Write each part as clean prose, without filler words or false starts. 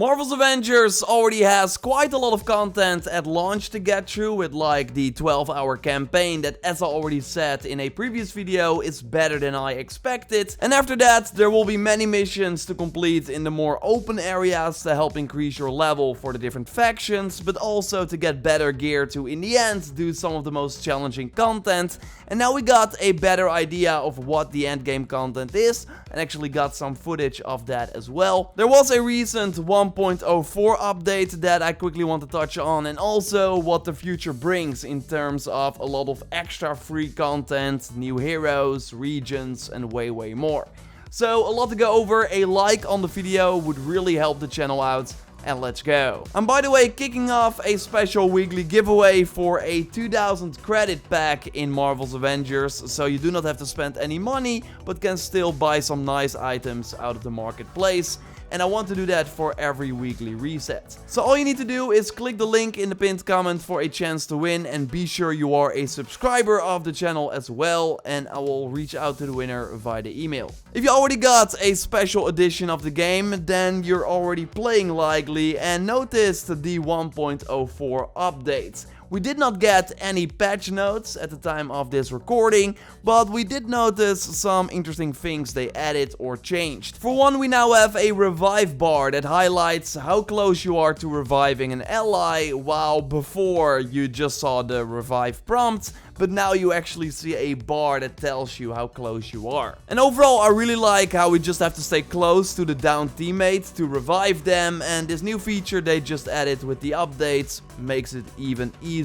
Marvel's Avengers already has quite a lot of content at launch to get through, with like the 12-hour campaign that, as I already said in a previous video, is better than I expected. And after that, there will be many missions to complete in the more open areas to help increase your level for the different factions, but also to get better gear to, in the end, do some of the most challenging content. And now we got a better idea of what the endgame content is, and actually got some footage of that as well. There was a recent 1.04 update that I quickly want to touch on, and also what the future brings in terms of a lot of extra free content, new heroes, regions, and way more. So a lot to go over. A like on the video would really help the channel out. And let's go. And by the way, kicking off a special weekly giveaway for a 2000 credit pack in Marvel's Avengers, so you do not have to spend any money, but can still buy some nice items out of the marketplace. And I want to do that for every weekly reset. So all you need to do is click the link in the pinned comment for a chance to win, and be sure you are a subscriber of the channel as well, and I will reach out to the winner via the email. If you already got a special edition of the game, then you're already playing likely and noticed the 1.04 update. We did not get any patch notes at the time of this recording, but we did notice some interesting things they added or changed. For one, we now have a revive bar that highlights how close you are to reviving an ally, while before you just saw the revive prompt, but now you actually see a bar that tells you how close you are. And overall, I really like how we just have to stay close to the downed teammates to revive them, and this new feature they just added with the updates makes it even easier.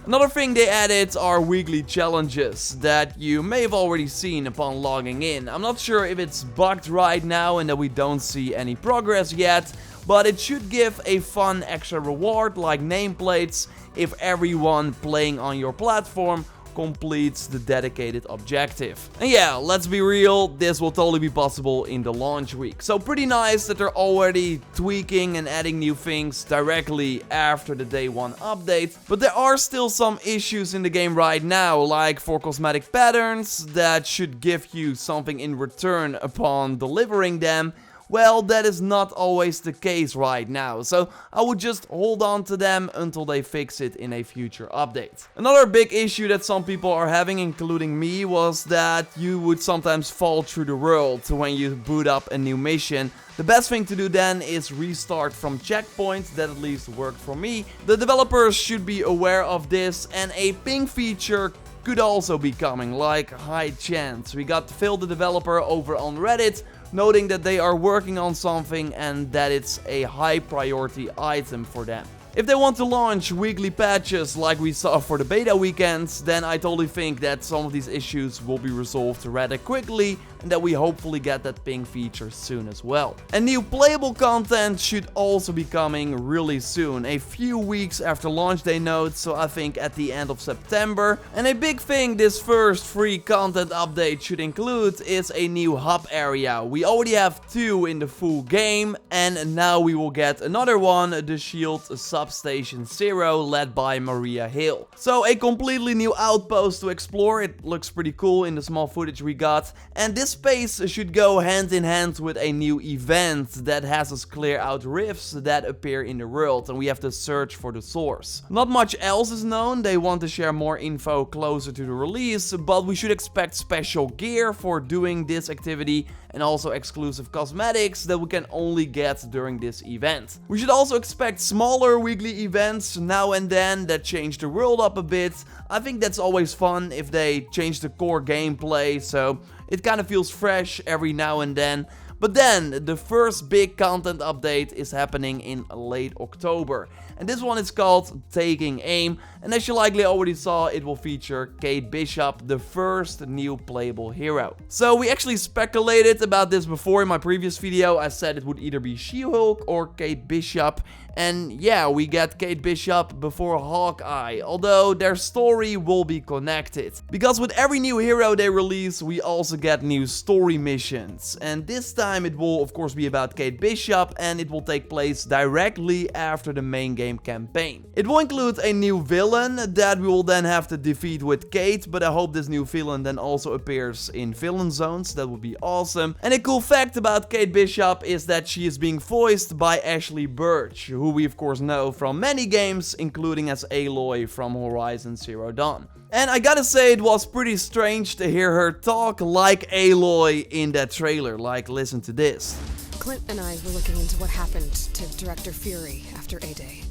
Another thing they added are weekly challenges that you may have already seen upon logging in. I'm not sure if it's bugged right now and that we don't see any progress yet, but it should give a fun extra reward like nameplates if everyone playing on your platform completes the dedicated objective. And yeah, let's be real, this will totally be possible in the launch week. So pretty nice that they're already tweaking and adding new things directly after the day one update. But there are still some issues in the game right now, like for cosmetic patterns that should give you something in return upon delivering them. Well, that is not always the case right now, so I would just hold on to them until they fix it in a future update. Another big issue that some people are having, including me, was that you would sometimes fall through the world when you boot up a new mission. The best thing to do then is restart from checkpoints. That at least worked for me. The developers should be aware of this, and a ping feature could also be coming, like high chance. We got Phil, the developer, over on Reddit, noting that they are working on something and that it's a high priority item for them. If they want to launch weekly patches like we saw for the beta weekends, then I totally think that some of these issues will be resolved rather quickly, and that we hopefully get that ping feature soon as well. And new playable content should also be coming really soon, a few weeks after launch they note, so I think at the end of September. And a big thing this first free content update should include is a new hub area. We already have 2 in the full game, and now we will get another one, the Shield Substation 0, led by Maria Hill. So a completely new outpost to explore. It looks pretty cool in the small footage we got, and this space should go hand in hand with a new event that has us clear out rifts that appear in the world, and we have to search for the source. Not much else is known. They want to share more info closer to the release, but we should expect special gear for doing this activity, and also exclusive cosmetics that we can only get during this event. We should also expect smaller weekly events now and then that change the world up a bit. I think that's always fun if they change the core gameplay, so it kind of feels fresh every now and then. But then, the first big content update is happening in late October. And this one is called Taking Aim. And as you likely already saw, it will feature Kate Bishop, the first new playable hero. So we actually speculated about this before in my previous video. I said it would either be She-Hulk or Kate Bishop. And yeah, we get Kate Bishop before Hawkeye, although their story will be connected. Because with every new hero they release, we also get new story missions. And this time time it will of course be about Kate Bishop, and it will take place directly after the main game campaign. It will include a new villain that we will then have to defeat with Kate, but I hope this new villain then also appears in villain zones. That would be awesome. And a cool fact about Kate Bishop is that she is being voiced by Ashley Burch, who we of course know from many games, including as Aloy from Horizon Zero Dawn. And I gotta say, it was pretty strange to hear her talk like Aloy in that trailer. Like, listen to this. Clint and I were looking into what happened to Director Fury after A-Day.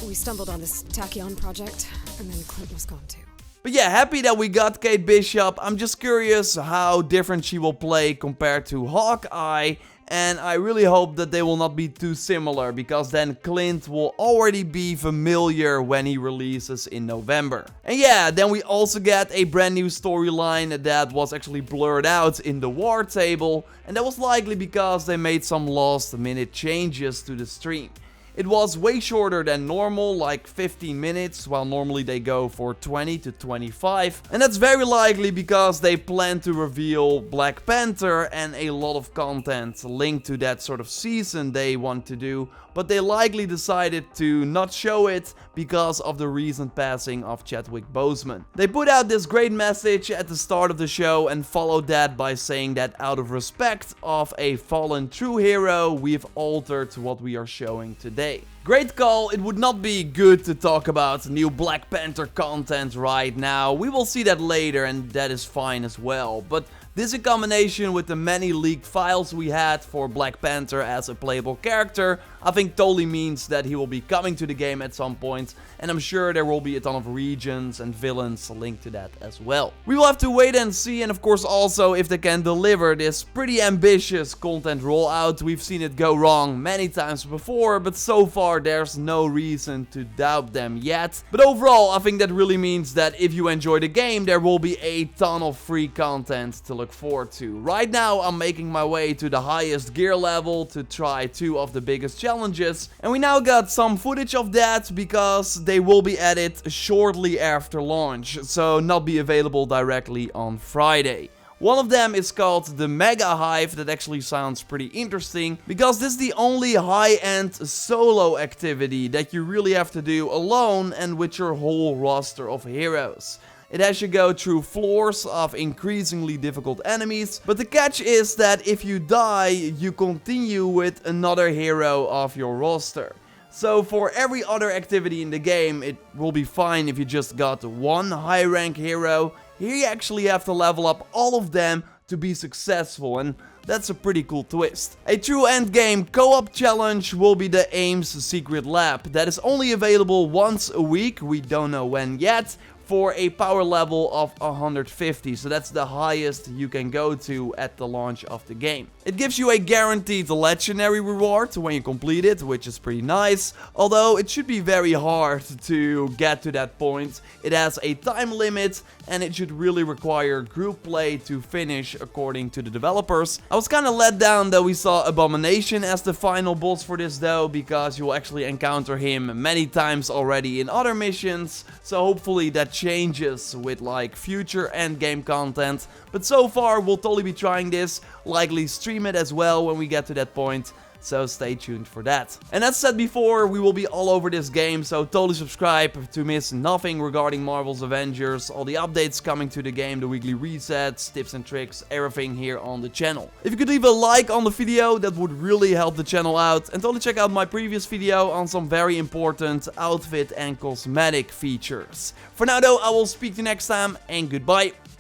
We stumbled on this Tachyon project, and then Clint was gone too. But yeah, happy that we got Kate Bishop. I'm just curious how different she will play compared to Hawkeye. And I really hope that they will not be too similar, because then Clint will already be familiar when he releases in November. And yeah, then we also get a brand new storyline that was actually blurred out in the war table. And that was likely because they made some last minute changes to the stream. It was way shorter than normal, like 15 minutes, while normally they go for 20 to 25. And that's very likely because they plan to reveal Black Panther and a lot of content linked to that sort of season they want to do. But they likely decided to not show it because of the recent passing of Chadwick Boseman. They put out this great message at the start of the show and followed that by saying that out of respect of a fallen true hero, we've altered what we are showing today. Great call. It would not be good to talk about new Black Panther content right now. We will see that later, and that is fine as well. But this in combination with the many leaked files we had for Black Panther as a playable character, I think totally means that he will be coming to the game at some point, and I'm sure there will be a ton of regions and villains linked to that as well. We will have to wait and see, and of course also if they can deliver this pretty ambitious content rollout. We've seen it go wrong many times before, but so far there's no reason to doubt them yet. But overall, I think that really means that if you enjoy the game, there will be a ton of free content to look forward to. Right now, I'm making my way to the highest gear level to try 2 of the biggest challenges, and we now got some footage of that because they will be added shortly after launch, so not be available directly on Friday. One of them is called the Mega Hive. That actually sounds pretty interesting, because this is the only high-end solo activity that you really have to do alone and with your whole roster of heroes. It has you go through floors of increasingly difficult enemies, but the catch is that if you die, you continue with another hero of your roster. So for every other activity in the game, it will be fine if you just got one high rank hero. Here you actually have to level up all of them to be successful, and that's a pretty cool twist. A true endgame co-op challenge will be the AIM's Secret Lab. That is only available once a week, we don't know when yet, for a power level of 150, so that's the highest you can go to at the launch of the game. It gives you a guaranteed legendary reward when you complete it, which is pretty nice, although it should be very hard to get to that point. It has a time limit, and it should really require group play to finish, according to the developers. I was kinda let down that we saw Abomination as the final boss for this though, because you will actually encounter him many times already in other missions, so hopefully that changes with like future endgame content. But so far we'll totally be trying this, likely stream it as well when we get to that point, so stay tuned for that. And as said before, we will be all over this game, so totally subscribe to miss nothing regarding Marvel's Avengers, all the updates coming to the game, the weekly resets, tips and tricks, everything here on the channel. If you could leave a like on the video, that would really help the channel out, and totally check out my previous video on some very important outfit and cosmetic features. For now though, I will speak to you next time, and goodbye.